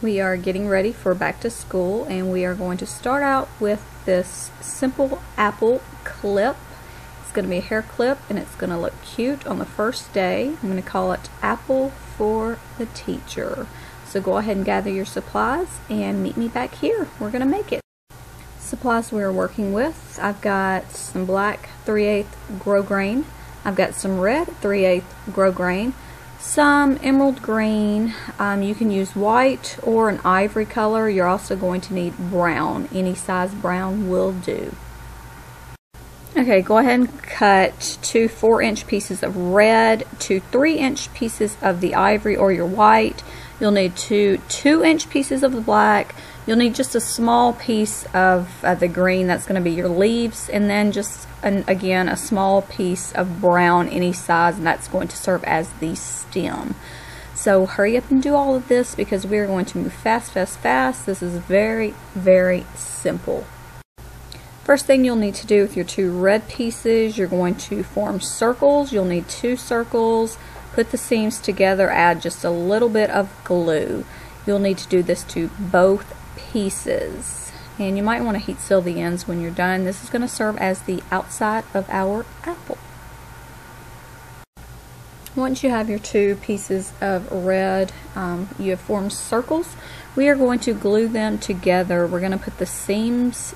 We are getting ready for back to school, and we are going to start out with this simple apple clip. It's going to be a hair clip, and it's going to look cute on the first day. I'm going to call it Apple for the Teacher. So go ahead and gather your supplies and meet me back here. We're going to make it. Supplies we're working with: I've got some black 3/8 grosgrain. I've got some red 3/8 grosgrain. Some emerald green. You can use white or an ivory color. You're also going to need brown. Any size brown will do. Okay, go ahead and cut 2 4-inch pieces of red, 2 3-inch pieces of the ivory or your white. You'll need 2 2-inch pieces of the black. You'll need just a small piece of the green. That's going to be your leaves, and then just again a small piece of brown, any size, and that's going to serve as the stem. So hurry up and do all of this because we're going to move fast. This is very, very simple. First thing you'll need to do with your 2 red pieces, you're going to form circles. You'll need 2 circles. Put the seams together, add just a little bit of glue. You'll need to do this to both pieces, and you might want to heat seal the ends when you're done. This is going to serve as the outside of our apple. Once you have your 2 pieces of red, you have formed circles. We are going to glue them together. We're going to put the seams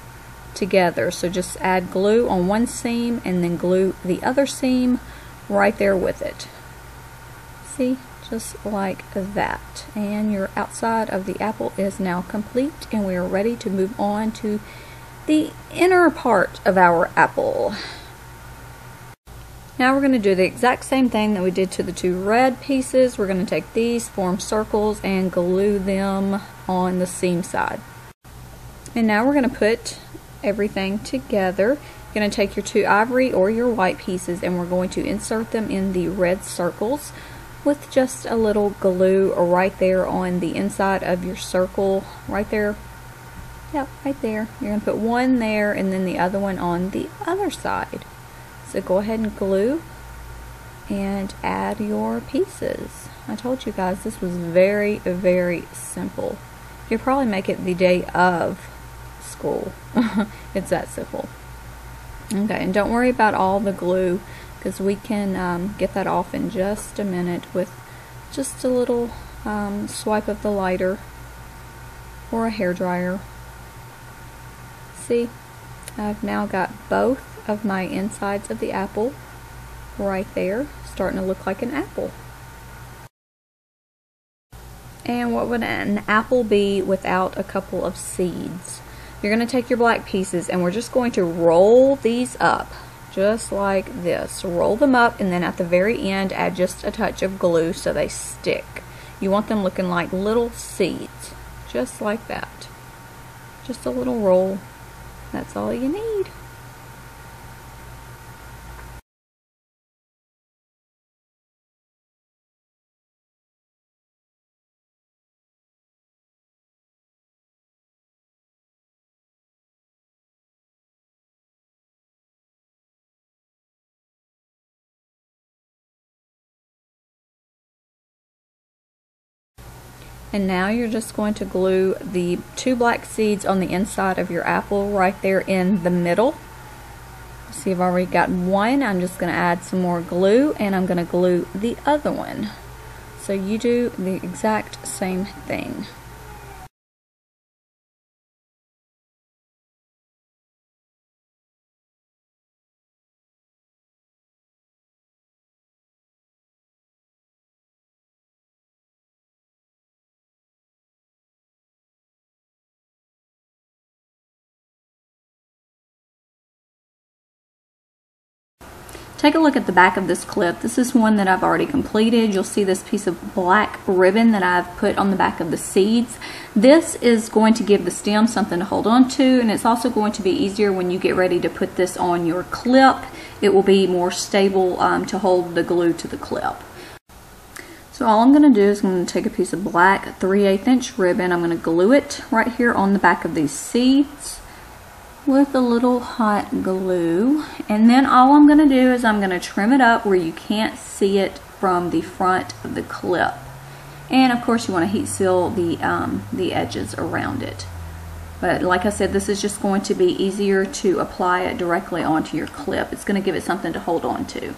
together, so just add glue on one seam and then glue the other seam right there with it. See? Just like that. And your outside of the apple is now complete, and we are ready to move on to the inner part of our apple. Now we're going to do the exact same thing that we did to the 2 red pieces. We're going to take these, form circles, and glue them on the seam side. And now we're going to put everything together. You're going to take your 2 ivory or your white pieces, and we're going to insert them in the red circles with just a little glue right there on the inside of your circle, right there. Yep, right there. You're going to put one there and then the other one on the other side. So go ahead and glue and add your pieces. I told you guys this was very, very simple. You could probably make it the day of school. It's that simple. Okay, and don't worry about all the glue, because we can get that off in just a minute with just a little swipe of the lighter or a hairdryer. See, I've now got both of my insides of the apple right there, starting to look like an apple. And what would an apple be without a couple of seeds? You're going to take your black pieces, and we're just going to roll these up. Just like this. Roll them up, and then at the very end add just a touch of glue so they stick. You want them looking like little seeds. Just like that. Just a little roll. That's all you need. And now you're just going to glue the 2 black seeds on the inside of your apple right there in the middle. See, I've already got one. I'm just going to add some more glue, and I'm going to glue the other one. So you do the exact same thing. Take a look at the back of this clip. This is one that I've already completed. You'll see this piece of black ribbon that I've put on the back of the seeds. This is going to give the stem something to hold on to, and it's also going to be easier when you get ready to put this on your clip. It will be more stable to hold the glue to the clip. So all I'm going to do is I'm going to take a piece of black 3/8" ribbon. I'm going to glue it right here on the back of these seeds with a little hot glue, and then all I'm going to do is I'm going to trim it up where you can't see it from the front of the clip. And of course you want to heat seal the edges around it. But like I said, this is just going to be easier to apply it directly onto your clip. It's going to give it something to hold on to.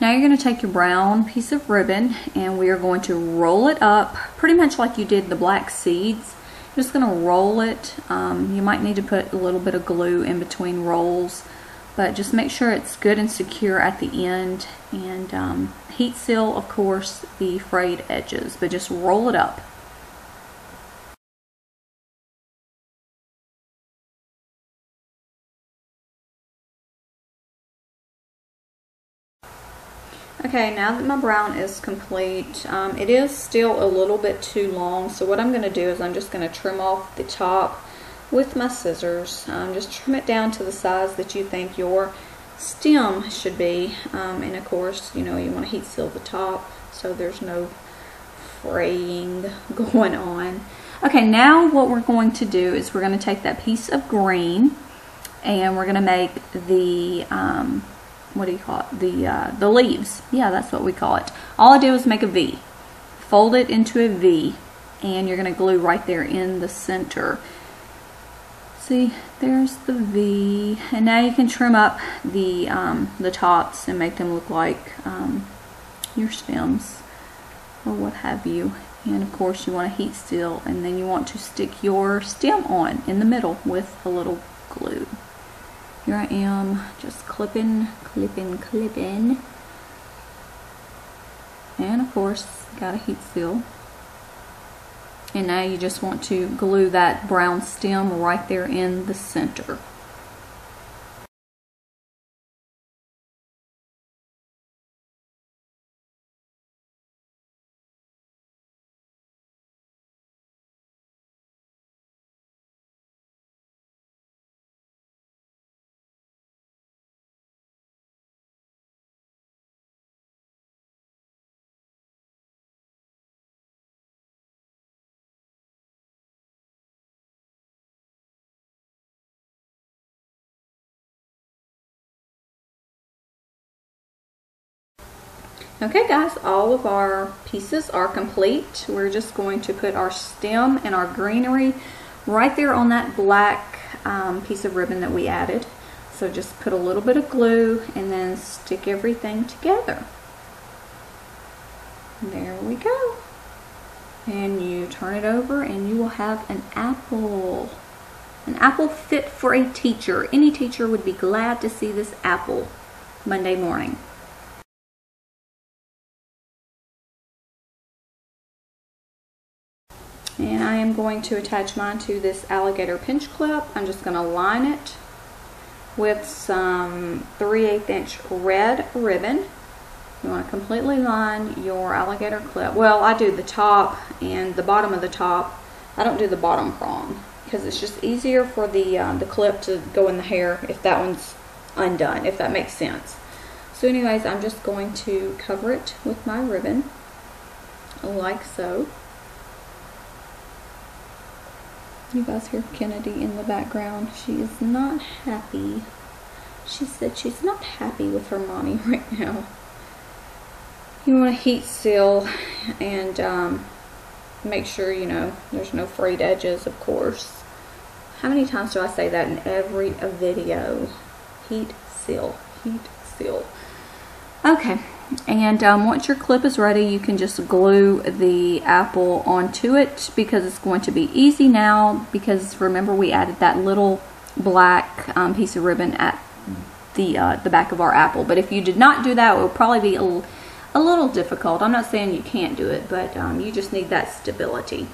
Now you're going to take your brown piece of ribbon and we are going to roll it up pretty much like you did the black seeds. You're just going to roll it. You might need to put a little bit of glue in between rolls, but just make sure it's good and secure at the end, and heat seal, of course, the frayed edges, but just roll it up. Okay, now that my brown is complete, it is still a little bit too long, so what I'm going to do is I'm just going to trim off the top with my scissors. Just trim it down to the size that you think your stem should be, and of course, you know, you want to heat seal the top so there's no fraying going on. Okay, now what we're going to do is we're going to take that piece of green and we're going to make the what do you call it? The leaves. Yeah, that's what we call it. All I did was make a V. Fold it into a V, and you're going to glue right there in the center. See, there's the V, and now you can trim up the tops and make them look like your stems or what have you. And of course, you want to heat seal, and then you want to stick your stem on in the middle with a little glue. Here I am, just clipping. And of course, got a heat seal. And now you just want to glue that brown stem right there in the center. Okay guys, all of our pieces are complete. We're just going to put our stem and our greenery right there on that black piece of ribbon that we added. So just put a little bit of glue and then stick everything together. There we go. And you turn it over and you will have an apple. An apple fit for a teacher. Any teacher would be glad to see this apple Monday morning. And I am going to attach mine to this alligator pinch clip. I'm just going to line it with some 3/8 inch red ribbon. You want to completely line your alligator clip. Well, I do the top and the bottom of the top. I don't do the bottom prong because it's just easier for the clip to go in the hair if that one's undone, if that makes sense. So anyways, I'm just going to cover it with my ribbon like so. You guys hear Kennedy in the background. She is not happy. She said she's not happy with her mommy right now. You want to heat seal and make sure, you know, there's no frayed edges, of course. How many times do I say that in every video? Heat seal, heat seal. Okay, and once your clip is ready, you can just glue the apple onto it because it's going to be easy now, because remember we added that little black piece of ribbon at the back of our apple. But if you did not do that, it would probably be a little difficult. I'm not saying you can't do it, but you just need that stability.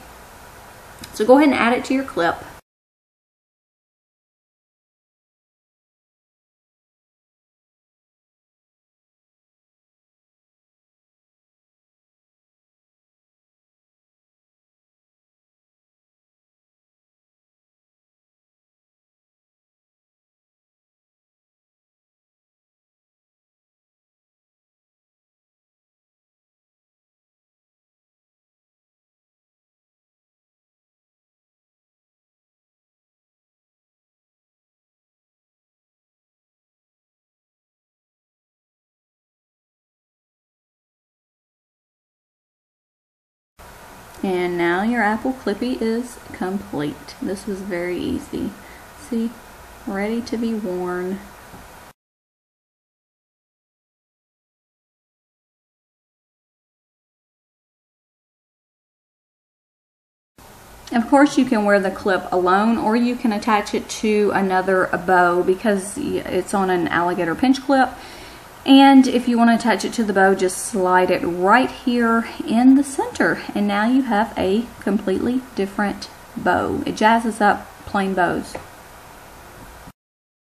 So go ahead and add it to your clip. And now your apple clippie is complete. This was very easy. See, ready to be worn. Of course, you can wear the clip alone, or you can attach it to another bow because it's on an alligator pinch clip. And if you want to attach it to the bow, just slide it right here in the center. And now you have a completely different bow. It jazzes up plain bows.